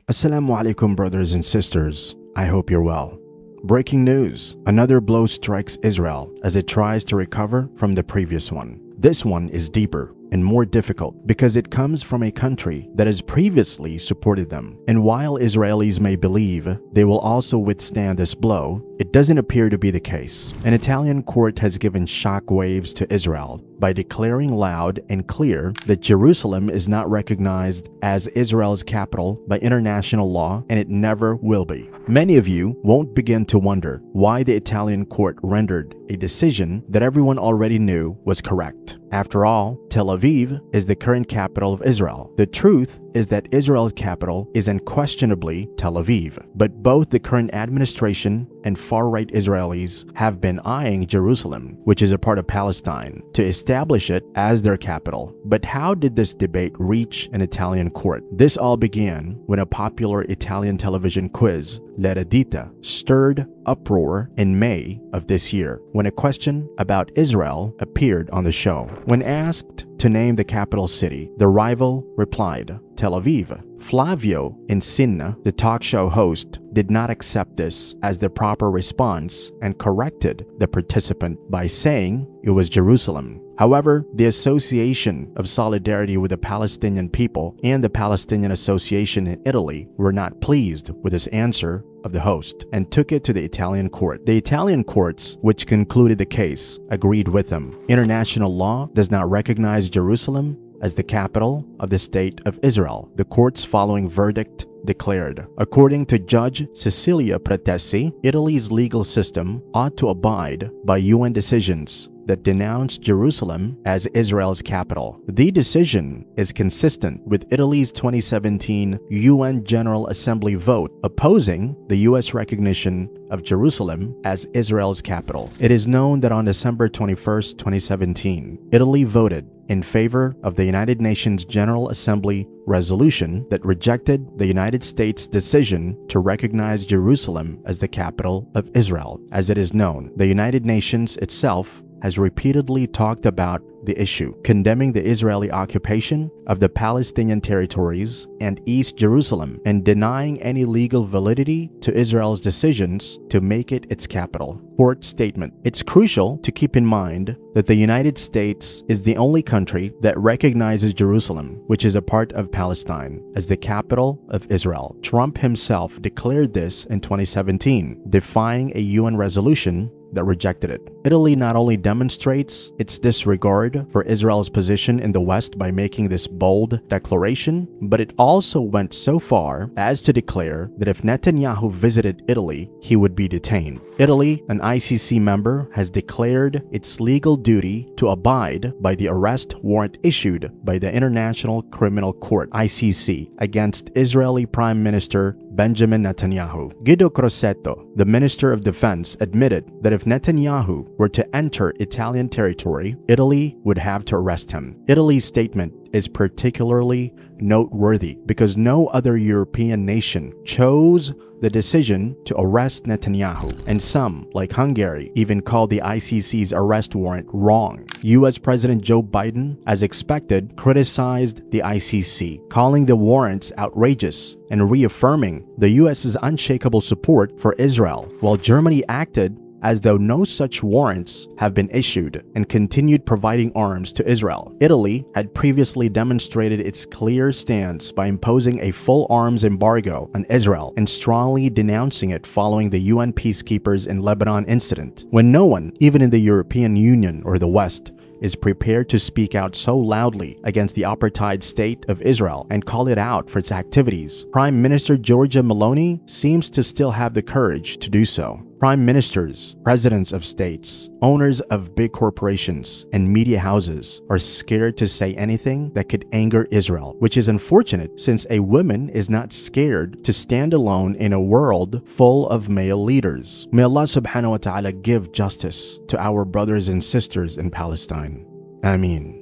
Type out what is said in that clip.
Assalamu alaikum, brothers and sisters. I hope you're well. Breaking news: another blow strikes Israel as it tries to recover from the previous one. This one is deeper and more difficult because it comes from a country that has previously supported them. And while Israelis may believe they will also withstand this blow, it doesn't appear to be the case. An Italian court has given shock waves to Israel by declaring loud and clear that Jerusalem is not recognized as Israel's capital by international law, and it never will be. Many of you won't begin to wonder why the Italian court rendered a decision that everyone already knew was correct. After all, Tel Aviv is the current capital of Israel. The truth is that Israel's capital is unquestionably Tel Aviv, but both the current administration and far-right Israelis have been eyeing Jerusalem, which is a part of Palestine, to establish it as their capital. But how did this debate reach an Italian court? This all began when a popular Italian television quiz, L'Eredita, stirred uproar in May of this year when a question about Israel appeared on the show. When asked to name the capital city, the rival replied, Tel Aviv. Flavio Insinna, the talk show host, did not accept this as the proper response and corrected the participant by saying it was Jerusalem. However, the Association of Solidarity with the Palestinian People and the Palestinian Association in Italy were not pleased with this answer of the host and took it to the Italian court. The Italian courts, which concluded the case, agreed with them. International law does not recognize Jerusalem as the capital of the state of Israel. The court's following verdict declared, according to Judge Cecilia Pretesi, Italy's legal system ought to abide by UN decisions that denounce Jerusalem as Israel's capital. The decision is consistent with Italy's 2017 UN General Assembly vote opposing the US recognition of Jerusalem as Israel's capital. It is known that on December 21, 2017, Italy voted in favor of the United Nations General Assembly resolution that rejected the United States' decision to recognize Jerusalem as the capital of Israel. As it is known, the United Nations itself has repeatedly talked about the issue, condemning the Israeli occupation of the Palestinian territories and East Jerusalem and denying any legal validity to Israel's decisions to make it its capital. Court statement: it's crucial to keep in mind that the United States is the only country that recognizes Jerusalem, which is a part of Palestine, as the capital of Israel. Trump himself declared this in 2017, defying a UN resolution that rejected it. Italy not only demonstrates its disregard for Israel's position in the West by making this bold declaration, but it also went so far as to declare that if Netanyahu visited Italy, he would be detained. Italy, an ICC member, has declared its legal duty to abide by the arrest warrant issued by the International Criminal Court, ICC, against Israeli Prime Minister Benjamin Netanyahu. Guido Crosetto, the Minister of Defense, admitted that if Netanyahu were to enter Italian territory, Italy would have to arrest him. Italy's statement is particularly noteworthy because no other European nation chose the decision to arrest Netanyahu, and some, like Hungary, even called the ICC's arrest warrant wrong. US President Joe Biden, as expected, criticized the ICC, calling the warrants outrageous and reaffirming the US's unshakable support for Israel, while Germany acted as though no such warrants have been issued and continued providing arms to Israel. Italy had previously demonstrated its clear stance by imposing a full arms embargo on Israel and strongly denouncing it following the UN peacekeepers in Lebanon incident. When no one, even in the European Union or the West, is prepared to speak out so loudly against the apartheid state of Israel and call it out for its activities, Prime Minister Giorgia Meloni seems to still have the courage to do so. Prime ministers, presidents of states, owners of big corporations, and media houses are scared to say anything that could anger Israel, which is unfortunate since a woman is not scared to stand alone in a world full of male leaders. May Allah subhanahu wa ta'ala give justice to our brothers and sisters in Palestine. Ameen.